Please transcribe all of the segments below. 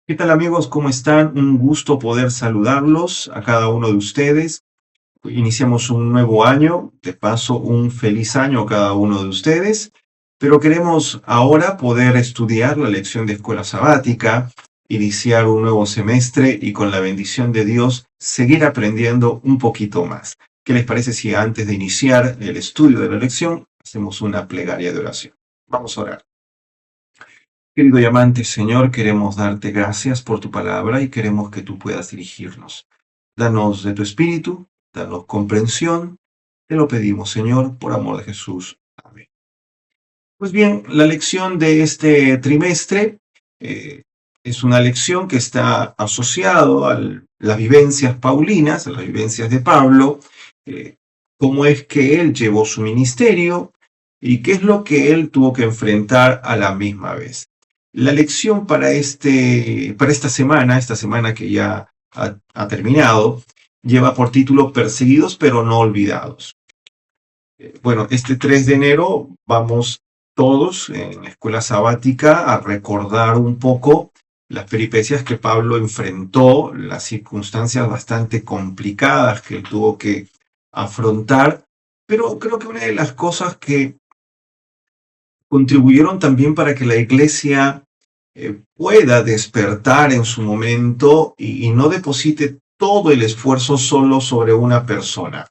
¿Qué tal amigos? ¿Cómo están? Un gusto poder saludarlos a cada uno de ustedes. Iniciamos un nuevo año, de paso un feliz año a cada uno de ustedes, pero queremos ahora poder estudiar la lección de escuela sabática, iniciar un nuevo semestre y con la bendición de Dios seguir aprendiendo un poquito más. ¿Qué les parece si antes de iniciar el estudio de la lección hacemos una plegaria de oración? Vamos a orar. Querido y amante Señor, queremos darte gracias por tu palabra y queremos que tú puedas dirigirnos. Danos de tu espíritu, danos comprensión. Te lo pedimos, Señor, por amor de Jesús. Amén. Pues bien, la lección de este trimestre eh, es una lección que está asociado a las vivencias paulinas, a las vivencias de Pablo, cómo es que él llevó su ministerio y qué es lo que él tuvo que enfrentar a la misma vez. La lección para esta semana que ya ha terminado, lleva por título Perseguidos pero no olvidados. Bueno, este 3 de enero vamos todos en la escuela sabática a recordar un poco las peripecias que Pablo enfrentó, las circunstancias bastante complicadas que él tuvo que afrontar, pero creo que una de las cosas que contribuyeron también para que la iglesia pueda despertar en su momento y no deposite todo el esfuerzo solo sobre una persona.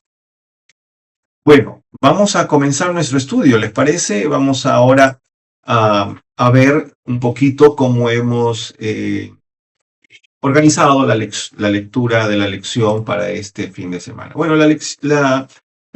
Bueno, vamos a comenzar nuestro estudio, ¿les parece? Vamos ahora a ver un poquito cómo hemos organizado la lectura de la lección para este fin de semana. Bueno, la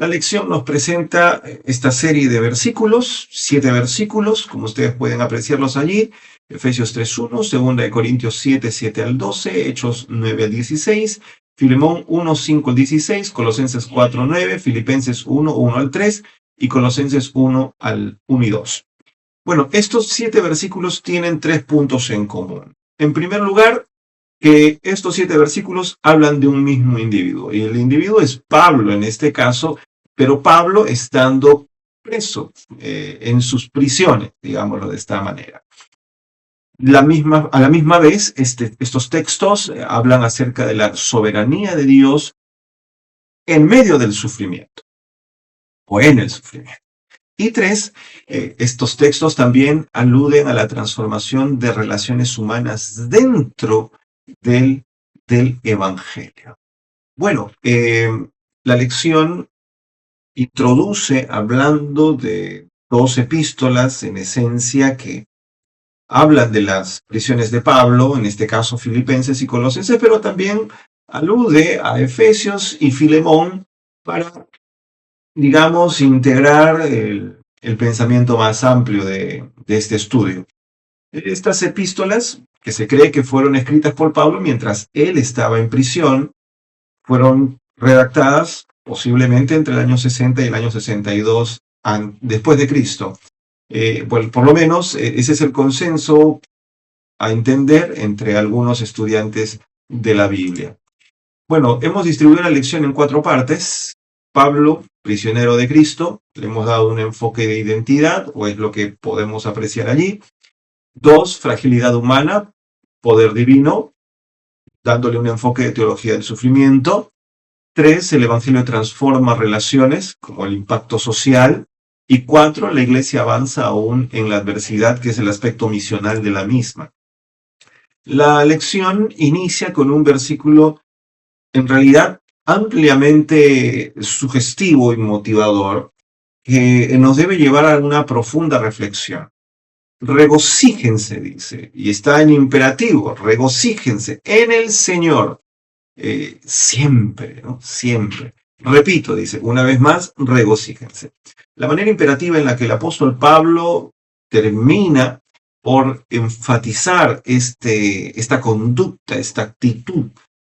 lección nos presenta esta serie de versículos, 7 versículos, como ustedes pueden apreciarlos allí. Efesios 3.1, 2 de Corintios 7 al 12, Hechos 9 al 16, Filemón 1:5 al 16, Colosenses 4:9, Filipenses 1:1 al 3 y Colosenses 1 al 1 y 2. Bueno, estos 7 versículos tienen 3 puntos en común. En primer lugar, que estos 7 versículos hablan de un mismo individuo, y el individuo es Pablo en este caso, pero Pablo estando preso en sus prisiones, digámoslo de esta manera. A la misma vez, estos textos hablan acerca de la soberanía de Dios en medio del sufrimiento, o en el sufrimiento. Y 3, estos textos también aluden a la transformación de relaciones humanas dentro del Evangelio. Bueno, la lección introduce hablando de 2 epístolas en esencia que hablan de las prisiones de Pablo, en este caso Filipenses y Colosenses, pero también alude a Efesios y Filemón para, digamos, integrar el pensamiento más amplio de este estudio. Estas epístolas, que se cree que fueron escritas por Pablo mientras él estaba en prisión, fueron redactadas posiblemente entre el año 60 y el año 62 después de Cristo. Bueno, por lo menos ese es el consenso a entender entre algunos estudiantes de la Biblia. Bueno, hemos distribuido la lección en 4 partes. Pablo, prisionero de Cristo, le hemos dado un enfoque de identidad, o es lo que podemos apreciar allí. 2, fragilidad humana, poder divino, dándole un enfoque de teología del sufrimiento. 3, el Evangelio transforma relaciones, como el impacto social. Y 4, la iglesia avanza aún en la adversidad, que es el aspecto misional de la misma. La lección inicia con un versículo en realidad ampliamente sugestivo y motivador, que nos debe llevar a una profunda reflexión. Regocíjense, dice, y está en imperativo, regocíjense en el Señor, siempre, ¿no? Siempre. Repito, dice, una vez más, regocíjense. La manera imperativa en la que el apóstol Pablo termina por enfatizar esta conducta, esta actitud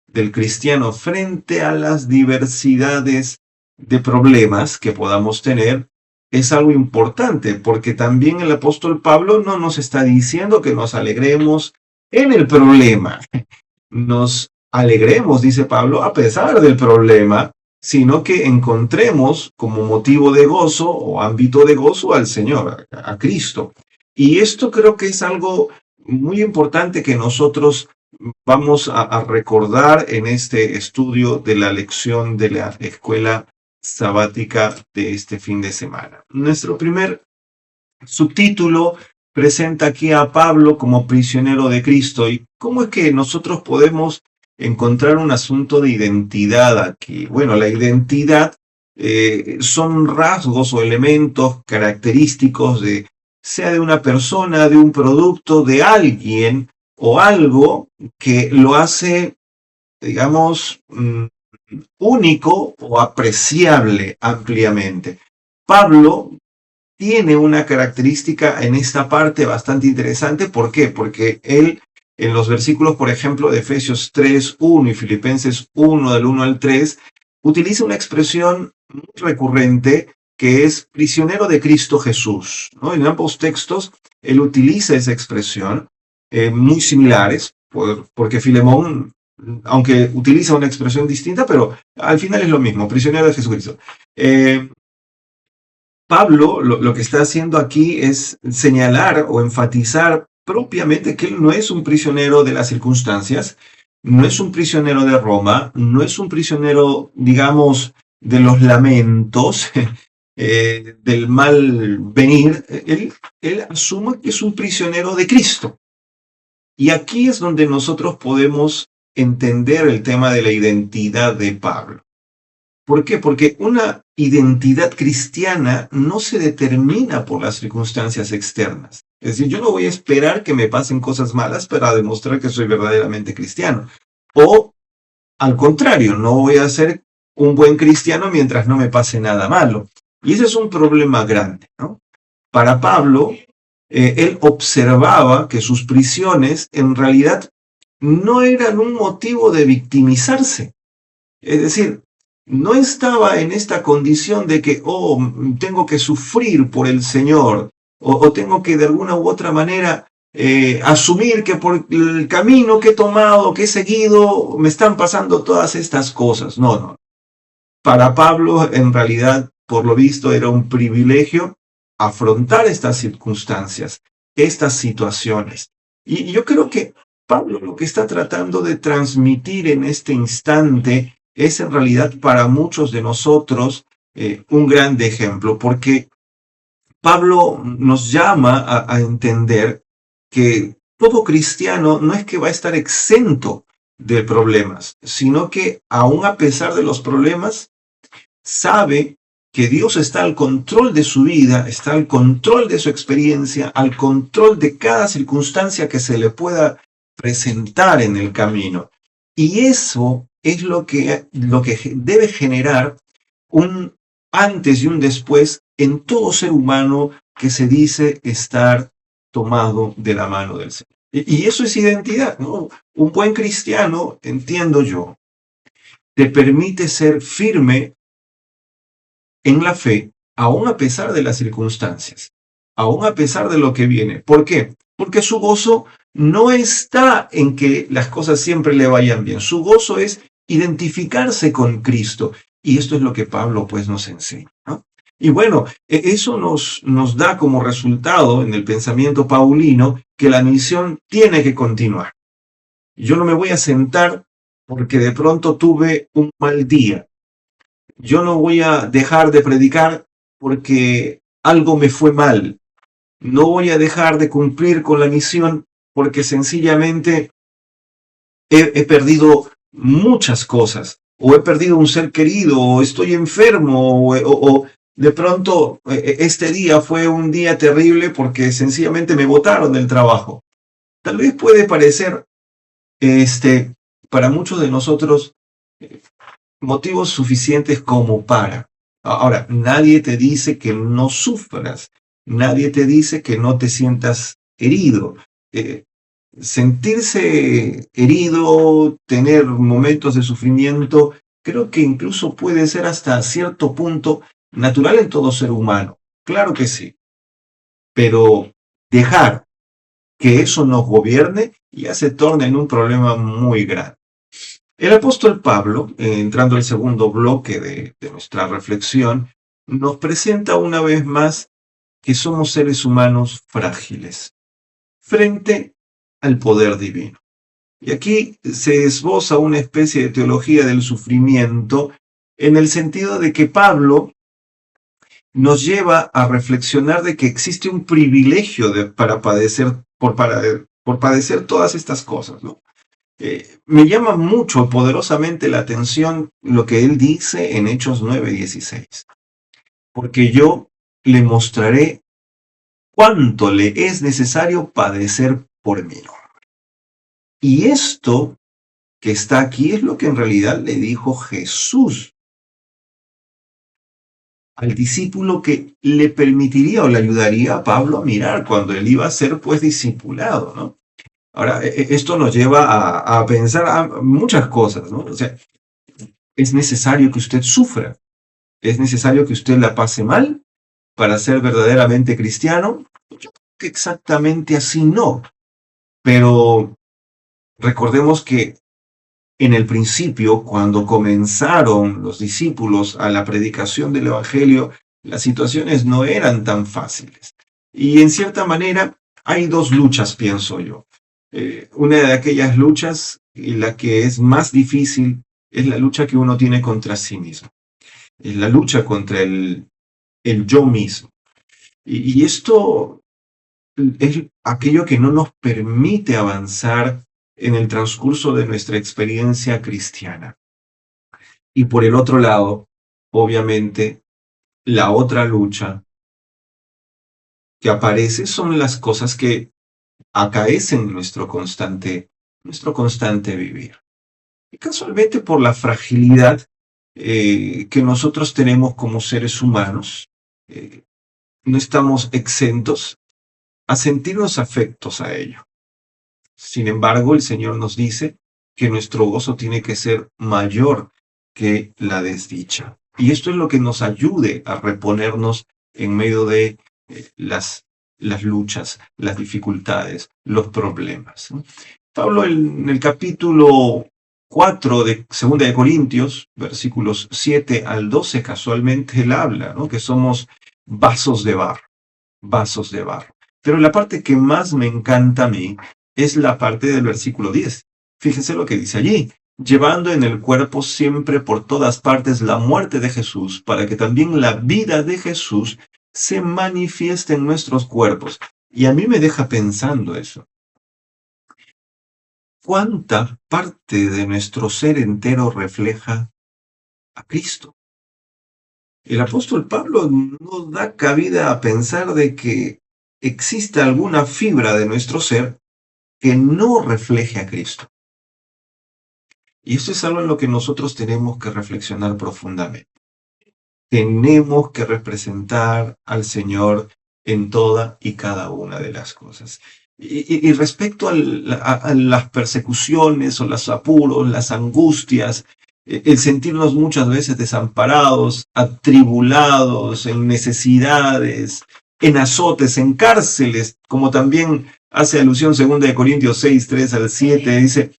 del cristiano frente a las diversidades de problemas que podamos tener, es algo importante, porque también el apóstol Pablo no nos está diciendo que nos alegremos en el problema. Nos alegremos, dice Pablo, a pesar del problema, sino que encontremos como motivo de gozo o ámbito de gozo al Señor, a Cristo. Y esto creo que es algo muy importante que nosotros vamos a recordar en este estudio de la lección de la escuela sabática de este fin de semana. Nuestro primer subtítulo presenta aquí a Pablo como prisionero de Cristo. ¿Y cómo es que nosotros podemos encontrar un asunto de identidad aquí? Bueno, la identidad son rasgos o elementos característicos de, sea de una persona, de un producto, de alguien o algo que lo hace, digamos, único o apreciable ampliamente. Pablo tiene una característica en esta parte bastante interesante. ¿Por qué? Porque él, en los versículos, por ejemplo, de Efesios 3:1 y Filipenses 1, del 1 al 3, utiliza una expresión muy recurrente que es prisionero de Cristo Jesús, ¿no? En ambos textos, él utiliza esa expresión, muy similares, porque Filemón, aunque utiliza una expresión distinta, pero al final es lo mismo, prisionero de Jesucristo. Pablo lo que está haciendo aquí es señalar o enfatizar propiamente que él no es un prisionero de las circunstancias, no es un prisionero de Roma, no es un prisionero, digamos, de los lamentos, del mal venir. Él asume que es un prisionero de Cristo. Y aquí es donde nosotros podemos entender el tema de la identidad de Pablo. ¿Por qué? Porque una identidad cristiana no se determina por las circunstancias externas. Es decir, yo no voy a esperar que me pasen cosas malas para demostrar que soy verdaderamente cristiano. O, al contrario, no voy a ser un buen cristiano mientras no me pase nada malo. Y ese es un problema grande, ¿no? Para Pablo, él observaba que sus prisiones en realidad no eran un motivo de victimizarse. Es decir, no estaba en esta condición de que, oh, tengo que sufrir por el Señor, o tengo que de alguna u otra manera asumir que por el camino que he tomado, que he seguido, me están pasando todas estas cosas. No, no. Para Pablo, en realidad, por lo visto, era un privilegio afrontar estas circunstancias, estas situaciones. Y yo creo que Pablo lo que está tratando de transmitir en este instante es en realidad para muchos de nosotros un gran ejemplo, porque Pablo nos llama a entender que todo cristiano no es que va a estar exento de problemas, sino que aún a pesar de los problemas, sabe que Dios está al control de su vida, está al control de su experiencia, al control de cada circunstancia que se le pueda presentar en el camino. Y eso es lo que debe generar un antes y un después en todo ser humano que se dice estar tomado de la mano del Señor. Y eso es identidad, ¿no? Un buen cristiano, entiendo yo, te permite ser firme en la fe, aún a pesar de las circunstancias, aún a pesar de lo que viene. ¿Por qué? Porque su gozo no está en que las cosas siempre le vayan bien. Su gozo es identificarse con Cristo. Y esto es lo que Pablo pues nos enseña, ¿no? Y bueno, eso nos da como resultado en el pensamiento paulino que la misión tiene que continuar. Yo no me voy a sentar porque de pronto tuve un mal día. Yo no voy a dejar de predicar porque algo me fue mal. No voy a dejar de cumplir con la misión porque sencillamente he perdido muchas cosas, o he perdido un ser querido, o estoy enfermo, o de pronto este día fue un día terrible porque sencillamente me botaron del trabajo. Tal vez puede parecer, para muchos de nosotros, motivos suficientes como para. Ahora, nadie te dice que no sufras, nadie te dice que no te sientas herido. Sentirse herido, tener momentos de sufrimiento, creo que incluso puede ser hasta cierto punto natural en todo ser humano. Claro que sí. Pero dejar que eso nos gobierne ya se torna en un problema muy grande. El apóstol Pablo, entrando al segundo bloque de nuestra reflexión, nos presenta una vez más que somos seres humanos frágiles frente al poder divino. Y aquí se esboza una especie de teología del sufrimiento en el sentido de que Pablo nos lleva a reflexionar de que existe un privilegio para padecer, por padecer todas estas cosas, ¿no? Me llama mucho, poderosamente la atención lo que él dice en Hechos 9:16, porque yo le mostraré cuánto le es necesario padecer por mí. Y esto que está aquí es lo que en realidad le dijo Jesús al discípulo que le permitiría o le ayudaría a Pablo a mirar cuando él iba a ser pues discipulado, ¿no? Ahora, esto nos lleva a pensar a muchas cosas, ¿no? O sea, es necesario que usted sufra, es necesario que usted la pase mal para ser verdaderamente cristiano. Yo creo que exactamente así no, pero recordemos que en el principio, cuando comenzaron los discípulos a la predicación del Evangelio, las situaciones no eran tan fáciles. Y en cierta manera hay dos luchas, pienso yo. Una de aquellas luchas, y la que es más difícil, es la lucha que uno tiene contra sí mismo. Es la lucha contra el yo mismo. Y esto es aquello que no nos permite avanzar en el transcurso de nuestra experiencia cristiana. Y por el otro lado, obviamente, la otra lucha que aparece son las cosas que acaecen nuestro constante vivir. Y casualmente por la fragilidad que nosotros tenemos como seres humanos, no estamos exentos a sentirnos afectos a ello. Sin embargo, el Señor nos dice que nuestro gozo tiene que ser mayor que la desdicha. Y esto es lo que nos ayude a reponernos en medio de las luchas, las dificultades, los problemas. Pablo en el capítulo 4 de 2 de Corintios, versículos 7 al 12, casualmente él habla, ¿no? Que somos vasos de barro, vasos de barro. Pero la parte que más me encanta a mí es la parte del versículo 10. Fíjense lo que dice allí: llevando en el cuerpo siempre por todas partes la muerte de Jesús, para que también la vida de Jesús se manifieste en nuestros cuerpos. Y a mí me deja pensando eso. ¿Cuánta parte de nuestro ser entero refleja a Cristo? El apóstol Pablo no da cabida a pensar de que exista alguna fibra de nuestro ser que no refleje a Cristo. Y esto es algo en lo que nosotros tenemos que reflexionar profundamente. Tenemos que representar al Señor en toda y cada una de las cosas. Y respecto a las persecuciones o los apuros, las angustias, el sentirnos muchas veces desamparados, atribulados, en necesidades, en azotes, en cárceles, como también hace alusión 2 Corintios 6, 3 al 7, dice,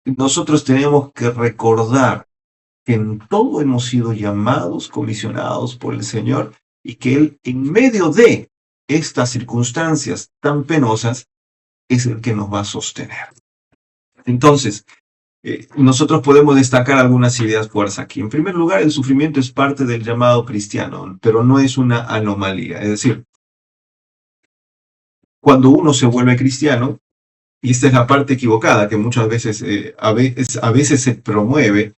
nosotros tenemos que recordar que en todo hemos sido llamados, comisionados por el Señor, y que Él, en medio de estas circunstancias tan penosas, es el que nos va a sostener. Entonces, nosotros podemos destacar algunas ideas fuerza aquí. En primer lugar, el sufrimiento es parte del llamado cristiano, pero no es una anomalía. Es decir, cuando uno se vuelve cristiano, y esta es la parte equivocada que muchas veces, a veces se promueve,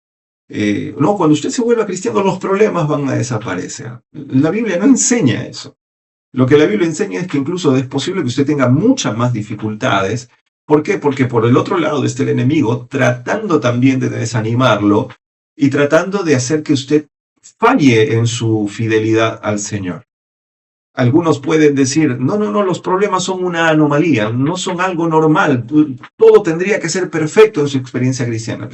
no, cuando usted se vuelva cristiano, los problemas van a desaparecer. La Biblia no enseña eso. Lo que la Biblia enseña es que incluso es posible que usted tenga muchas más dificultades. ¿Por qué? Porque por el otro lado está el enemigo tratando también de desanimarlo y tratando de hacer que usted falle en su fidelidad al Señor. Algunos pueden decir, no, los problemas son una anomalía, no son algo normal, todo tendría que ser perfecto en su experiencia cristiana.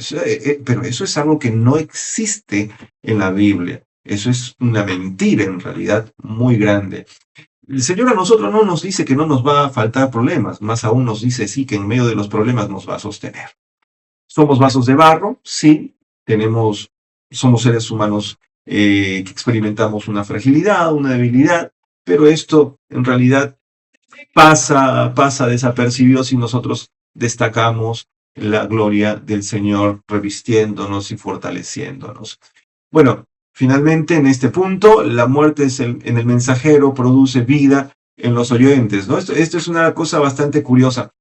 Pero eso es algo que no existe en la Biblia. Eso es una mentira en realidad muy grande. El Señor a nosotros no nos dice que no nos va a faltar problemas, más aún nos dice sí que en medio de los problemas nos va a sostener. Somos vasos de barro, sí, somos seres humanos que experimentamos una fragilidad, una debilidad, pero esto en realidad pasa desapercibido si nosotros destacamos la gloria del Señor revistiéndonos y fortaleciéndonos. Bueno, finalmente en este punto, la muerte en el mensajero produce vida en los oyentes, ¿no? Esto es una cosa bastante curiosa.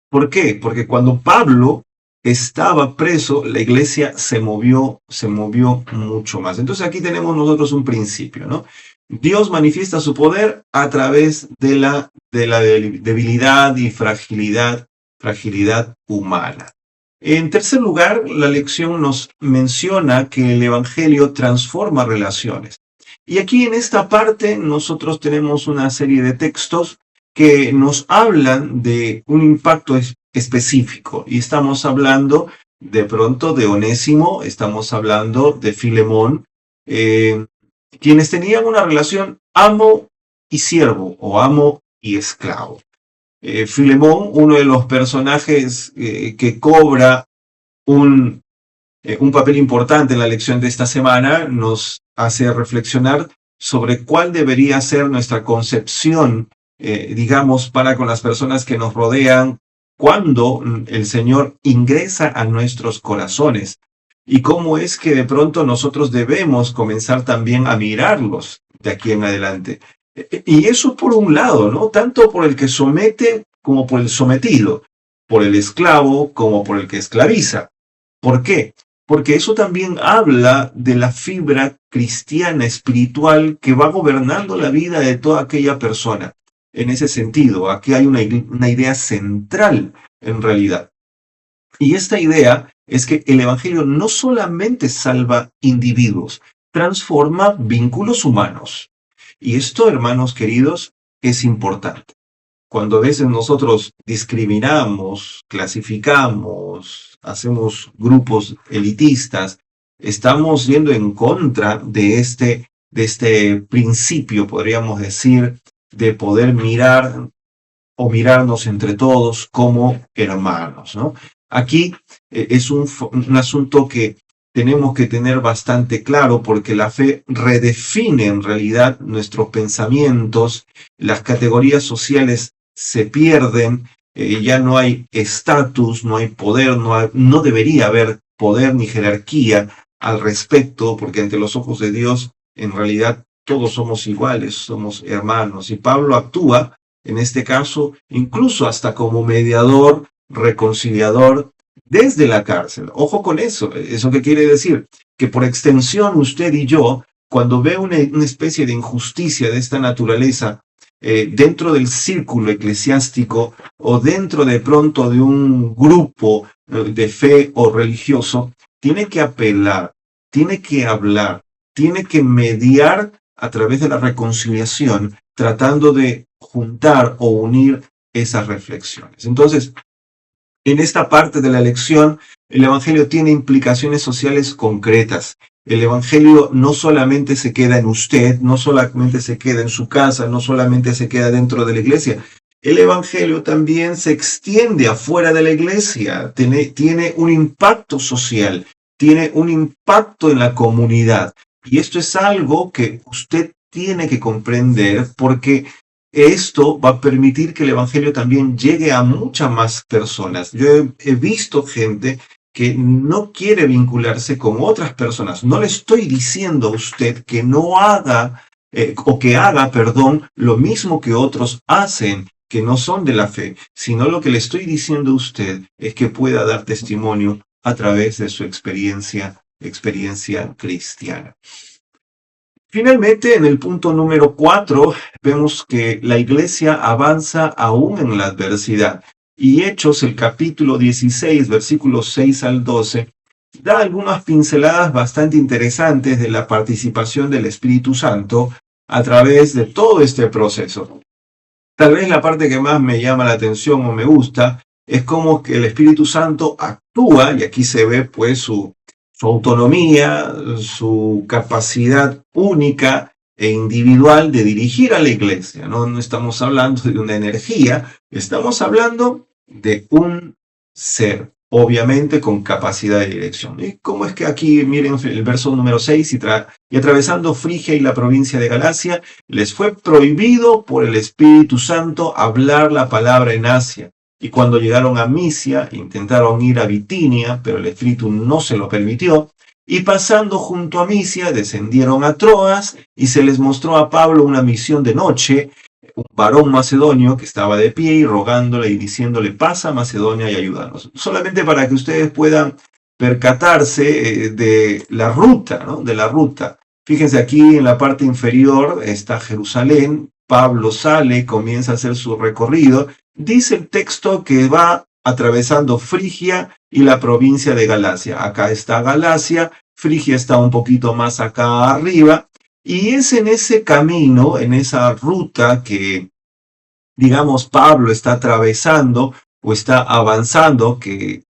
¿Por qué? Porque cuando Pablo estaba preso, la iglesia se movió mucho más. Entonces aquí tenemos nosotros un principio, ¿no? Dios manifiesta su poder a través de la debilidad y fragilidad humana. En tercer lugar, la lección nos menciona que el Evangelio transforma relaciones. Y aquí en esta parte nosotros tenemos una serie de textos que nos hablan de un impacto específico. Y estamos hablando de pronto de Onésimo, estamos hablando de Filemón, quienes tenían una relación amo y siervo o amo y esclavo. Filemón, uno de los personajes que cobra un papel importante en la lección de esta semana, nos hace reflexionar sobre cuál debería ser nuestra concepción, digamos, para con las personas que nos rodean cuando el Señor ingresa a nuestros corazones y cómo es que de pronto nosotros debemos comenzar también a mirarlos de aquí en adelante. Y eso por un lado, ¿no? Tanto por el que somete como por el sometido, por el esclavo como por el que esclaviza. ¿Por qué? Porque eso también habla de la fibra cristiana espiritual que va gobernando la vida de toda aquella persona. En ese sentido, aquí hay una idea central en realidad. Y esta idea es que el Evangelio no solamente salva individuos, transforma vínculos humanos. Y esto, hermanos queridos, es importante. Cuando a veces nosotros discriminamos, clasificamos, hacemos grupos elitistas, estamos yendo en contra de este principio, podríamos decir, de poder mirar o mirarnos entre todos como hermanos, ¿no? Aquí es un asunto que tenemos que tener bastante claro porque la fe redefine en realidad nuestros pensamientos, las categorías sociales se pierden, ya no hay estatus, no hay poder, no debería haber poder ni jerarquía al respecto, porque ante los ojos de Dios en realidad todos somos iguales, somos hermanos. Y Pablo actúa, en este caso, incluso hasta como mediador, reconciliador, desde la cárcel. Ojo con eso. ¿Eso qué quiere decir? Que por extensión usted y yo, cuando ve una especie de injusticia de esta naturaleza dentro del círculo eclesiástico o dentro de pronto de un grupo de fe o religioso, tiene que apelar, tiene que hablar, tiene que mediar a través de la reconciliación, tratando de juntar o unir esas reflexiones. Entonces, en esta parte de la lección, el Evangelio tiene implicaciones sociales concretas. El Evangelio no solamente se queda en usted, no solamente se queda en su casa, no solamente se queda dentro de la iglesia. El Evangelio también se extiende afuera de la iglesia, tiene un impacto social, tiene un impacto en la comunidad. Y esto es algo que usted tiene que comprender porque esto va a permitir que el Evangelio también llegue a muchas más personas. Yo he visto gente que no quiere vincularse con otras personas. No le estoy diciendo a usted que no haga o que haga, perdón, lo mismo que otros hacen, que no son de la fe, sino lo que le estoy diciendo a usted es que pueda dar testimonio a través de su experiencia cristiana. Finalmente, en el punto número 4, vemos que la iglesia avanza aún en la adversidad. Y Hechos, el capítulo 16, versículos 6 al 12, da algunas pinceladas bastante interesantes de la participación del Espíritu Santo a través de todo este proceso. Tal vez la parte que más me llama la atención o me gusta es cómo que el Espíritu Santo actúa, y aquí se ve pues su autonomía, su capacidad única e individual de dirigir a la iglesia. No estamos hablando de una energía, estamos hablando de un ser, obviamente con capacidad de dirección. ¿Y cómo es que aquí, miren el verso número 6, y atravesando Frigia y la provincia de Galacia, les fue prohibido por el Espíritu Santo hablar la palabra en Asia, Y cuando llegaron a Misia, intentaron ir a Bitinia, pero el Espíritu no se lo permitió. Y pasando junto a Misia, descendieron a Troas y se les mostró a Pablo una misión de noche, un varón macedonio que estaba de pie y rogándole y diciéndole, pasa a Macedonia y ayúdanos. Solamente para que ustedes puedan percatarse de la ruta, ¿no? De la ruta. Fíjense aquí en la parte inferior está Jerusalén, Pablo sale, comienza a hacer su recorrido. Dice el texto que va atravesando Frigia y la provincia de Galacia. Acá está Galacia, Frigia está un poquito más acá arriba, y es en ese camino, en esa ruta que, digamos, Pablo está atravesando o está avanzando, que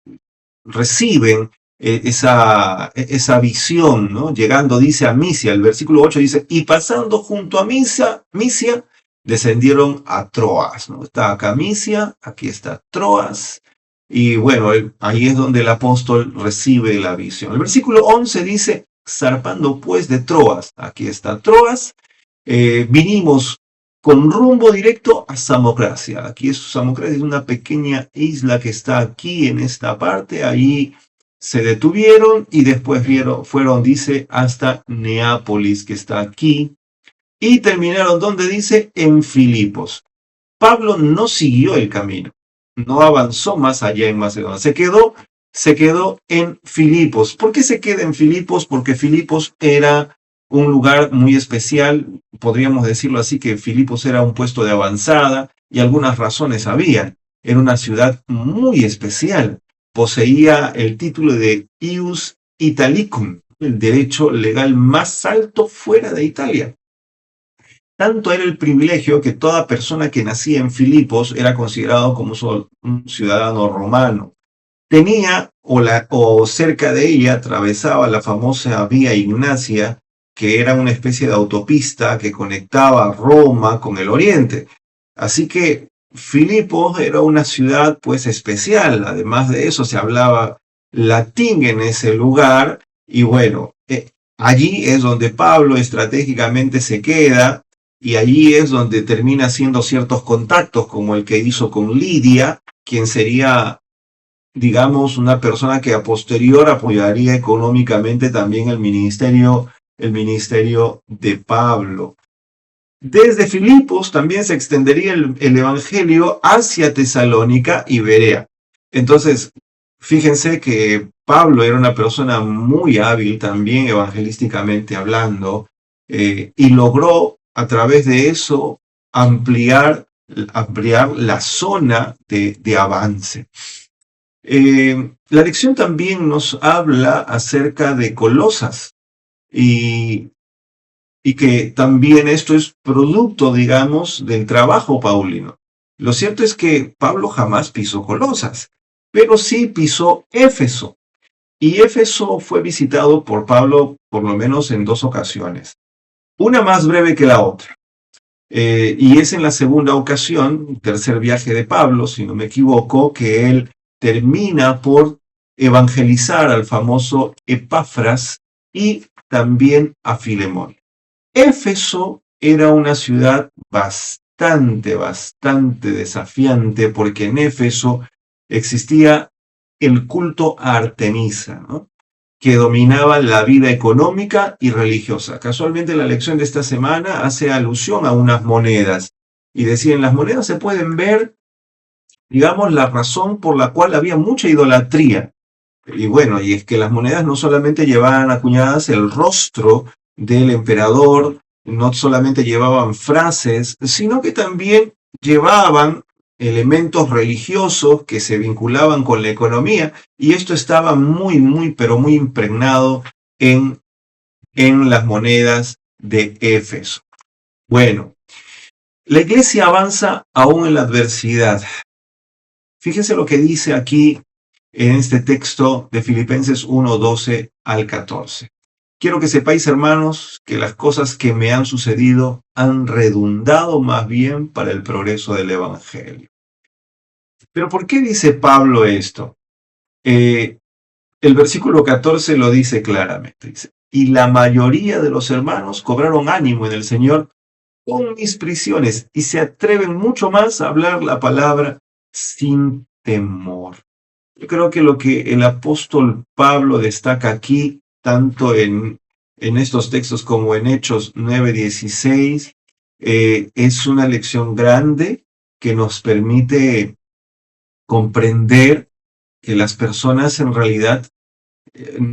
reciben esa visión, ¿no? Llegando, dice, a Misia, el versículo 8 dice, y pasando junto a Misia, descendieron a Troas, ¿no? Está acá Misia, aquí está Troas, y bueno, ahí es donde el apóstol recibe la visión. El versículo 11 dice, zarpando pues de Troas, aquí está Troas, vinimos con rumbo directo a Samotracia. Aquí Samotracia es una pequeña isla que está aquí en esta parte. Ahí se detuvieron y después fueron, dice, hasta Neápolis, que está aquí. Y terminaron, donde dice, en Filipos. Pablo no siguió el camino, no avanzó más allá en Macedonia. Se quedó en Filipos. ¿Por qué se queda en Filipos? Porque Filipos era un lugar muy especial, podríamos decirlo así, que Filipos era un puesto de avanzada y algunas razones había. Era una ciudad muy especial. Poseía el título de ius Italicum, el derecho legal más alto fuera de Italia. Tanto era el privilegio que toda persona que nacía en Filipos era considerado como un ciudadano romano. Tenía, o cerca de ella, atravesaba la famosa Vía Ignacia, que era una especie de autopista que conectaba Roma con el Oriente. Así que Filipos era una ciudad pues especial. Además de eso, se hablaba latín en ese lugar. Y bueno, allí es donde Pablo estratégicamente se queda. Y allí es donde termina haciendo ciertos contactos, como el que hizo con Lidia, quien sería, digamos, una persona que a posterior apoyaría económicamente también el ministerio de Pablo. Desde Filipos también se extendería el evangelio hacia Tesalónica y Berea. Entonces, fíjense que Pablo era una persona muy hábil también evangelísticamente hablando, y logró a través de eso ampliar la zona de avance. La lección también nos habla acerca de Colosas y que también esto es producto, digamos, del trabajo paulino. Lo cierto es que Pablo jamás pisó Colosas, pero sí pisó Éfeso. Y Éfeso fue visitado por Pablo por lo menos en 2 ocasiones. Una más breve que la otra. Y es en la segunda ocasión, tercer viaje de Pablo, si no me equivoco, que él termina por evangelizar al famoso Epafras y también a Filemón. Éfeso era una ciudad bastante desafiante, porque en Éfeso existía el culto a Artemisa, ¿no?, que dominaba la vida económica y religiosa. Casualmente la lección de esta semana hace alusión a unas monedas, y decía, en las monedas se pueden ver, digamos, la razón por la cual había mucha idolatría. Y bueno, y es que las monedas no solamente llevaban acuñadas el rostro del emperador, no solamente llevaban frases, sino que también llevaban elementos religiosos que se vinculaban con la economía, y esto estaba pero muy impregnado en las monedas de Éfeso. Bueno, la iglesia avanza aún en la adversidad. Fíjense lo que dice aquí en este texto de Filipenses 1, 12 al 14. Quiero que sepáis, hermanos, que las cosas que me han sucedido han redundado más bien para el progreso del evangelio. Pero ¿por qué dice Pablo esto? El versículo 14 lo dice claramente. Dice, y la mayoría de los hermanos cobraron ánimo en el Señor con mis prisiones y se atreven mucho más a hablar la palabra sin temor. Yo creo que lo que el apóstol Pablo destaca aquí, tanto en estos textos como en Hechos 9:16, es una lección grande que nos permite comprender que las personas en realidad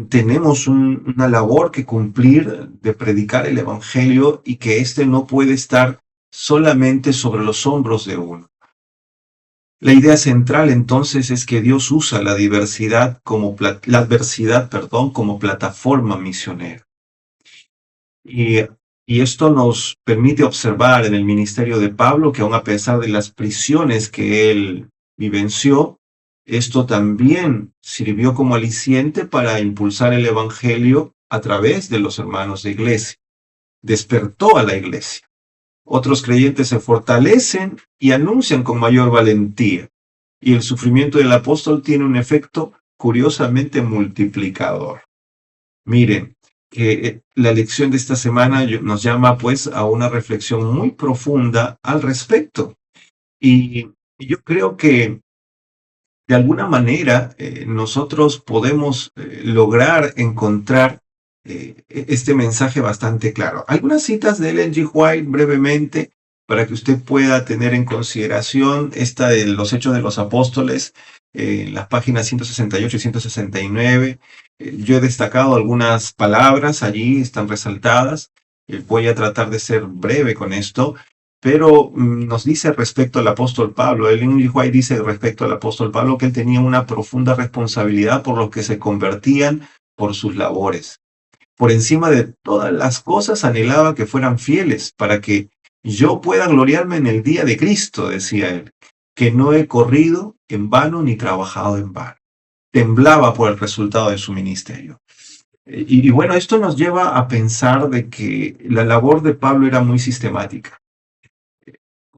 tenemos una labor que cumplir de predicar el Evangelio y que éste no puede estar solamente sobre los hombros de uno. La idea central entonces es que Dios usa la diversidad la adversidad, perdón, como plataforma misionera. Y, y esto nos permite observar en el ministerio de Pablo que aun a pesar de las prisiones que él vivenció, esto también sirvió como aliciente para impulsar el evangelio a través de los hermanos de iglesia. Despertó a la iglesia. Otros creyentes se fortalecen y anuncian con mayor valentía. Y el sufrimiento del apóstol tiene un efecto curiosamente multiplicador. Miren, que la lección de esta semana nos llama pues a una reflexión muy profunda al respecto. Y yo creo que de alguna manera nosotros podemos lograr encontrar este mensaje bastante claro. Algunas citas de Ellen G. White brevemente para que usted pueda tener en consideración esta de los Hechos de los Apóstoles, las páginas 168 y 169. Yo he destacado algunas palabras allí, están resaltadas. Voy a tratar de ser breve con esto. Pero nos dice respecto al apóstol Pablo, Ellen G. White dice respecto al apóstol Pablo que él tenía una profunda responsabilidad por los que se convertían por sus labores. Por encima de todas las cosas anhelaba que fueran fieles para que yo pueda gloriarme en el día de Cristo, decía él, que no he corrido en vano ni trabajado en vano. Temblaba por el resultado de su ministerio. Y bueno, esto nos lleva a pensar de que la labor de Pablo era muy sistemática.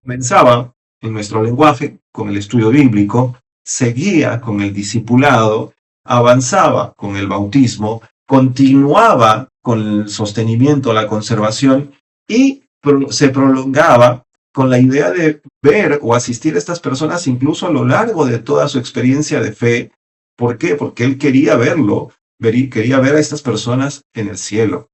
Comenzaba en nuestro lenguaje con el estudio bíblico, seguía con el discipulado, avanzaba con el bautismo, continuaba con el sostenimiento, la conservación y se prolongaba con la idea de ver o asistir a estas personas incluso a lo largo de toda su experiencia de fe. ¿Por qué? Porque él quería verlo, quería ver a estas personas en el cielo.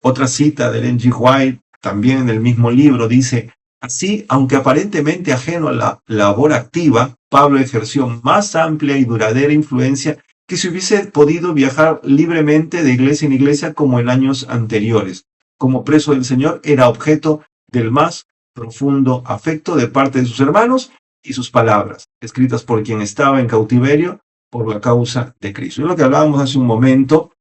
Otra cita de Ellen G. White, también en el mismo libro, dice: así, aunque aparentemente ajeno a la labor activa, Pablo ejerció más amplia y duradera influencia que si hubiese podido viajar libremente de iglesia en iglesia como en años anteriores. Como preso del Señor, era objeto del más profundo afecto de parte de sus hermanos y sus palabras, escritas por quien estaba en cautiverio por la causa de Cristo. Es lo que hablábamos hace un momento,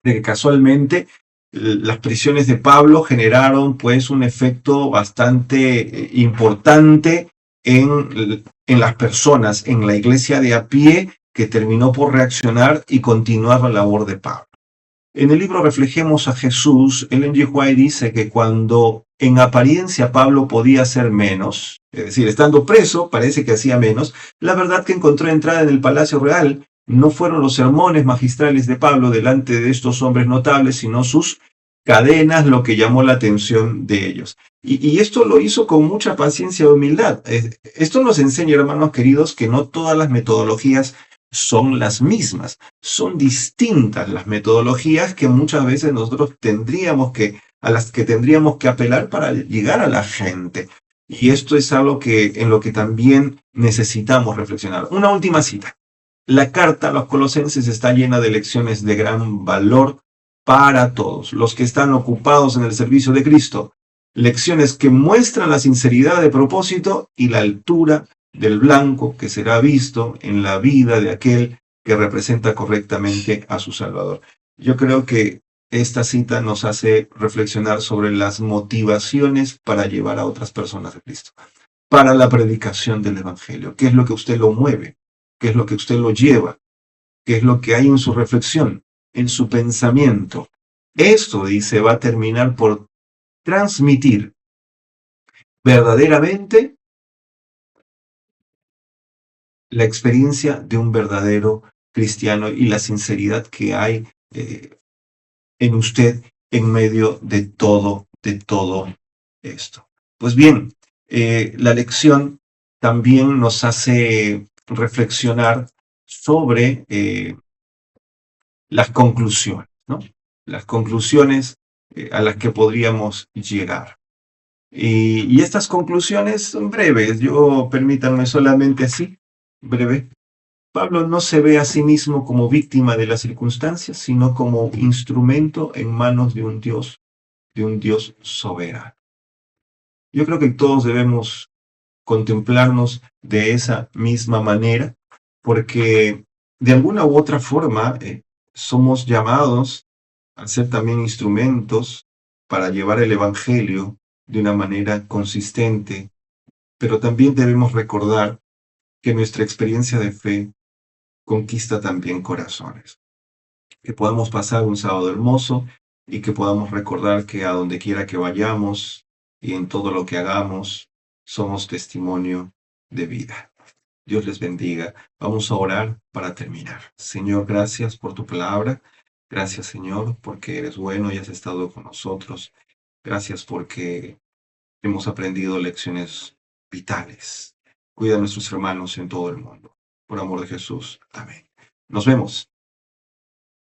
de que casualmente las prisiones de Pablo generaron pues un efecto bastante importante en las personas, en la iglesia de a pie, que terminó por reaccionar y continuar la labor de Pablo. En el libro Reflejemos a Jesús, Ellen G. White dice que cuando en apariencia Pablo podía hacer menos, es decir, estando preso parece que hacía menos, la verdad que encontró entrada en el Palacio Real no fueron los sermones magistrales de Pablo delante de estos hombres notables, sino sus cadenas lo que llamó la atención de ellos. Y esto lo hizo con mucha paciencia y humildad. Esto nos enseña, hermanos queridos, que no todas las metodologías son las mismas, son distintas las metodologías que muchas veces nosotros a las que tendríamos que apelar para llegar a la gente. Y esto es algo en lo que también necesitamos reflexionar. Una última cita. La carta a los Colosenses está llena de lecciones de gran valor para todos los que están ocupados en el servicio de Cristo. Lecciones que muestran la sinceridad de propósito y la altura del blanco que será visto en la vida de aquel que representa correctamente a su Salvador. Yo creo que esta cita nos hace reflexionar sobre las motivaciones para llevar a otras personas a Cristo, para la predicación del Evangelio. ¿Qué es lo que usted lo mueve? ¿Qué es lo que usted lo lleva? ¿Qué es lo que hay en su reflexión, en su pensamiento? Esto, dice, va a terminar por transmitir verdaderamente la experiencia de un verdadero cristiano y la sinceridad que hay en usted en medio de todo esto. Pues bien, la lección también nos hace reflexionar sobre las conclusiones, ¿no? Las conclusiones a las que podríamos llegar. Y estas conclusiones son breves, permítanme solamente así, breve. Pablo no se ve a sí mismo como víctima de las circunstancias, sino como instrumento en manos de un Dios soberano. Yo creo que todos debemos contemplarnos de esa misma manera, porque de alguna u otra forma somos llamados a ser también instrumentos para llevar el Evangelio de una manera consistente, pero también debemos recordar que nuestra experiencia de fe conquista también corazones, que podamos pasar un sábado hermoso y que podamos recordar que a donde quiera que vayamos y en todo lo que hagamos, somos testimonio de vida. Dios les bendiga. Vamos a orar para terminar. Señor, gracias por tu palabra. Gracias, Señor, porque eres bueno y has estado con nosotros. Gracias porque hemos aprendido lecciones vitales. Cuida a nuestros hermanos en todo el mundo. Por amor de Jesús. Amén. Nos vemos.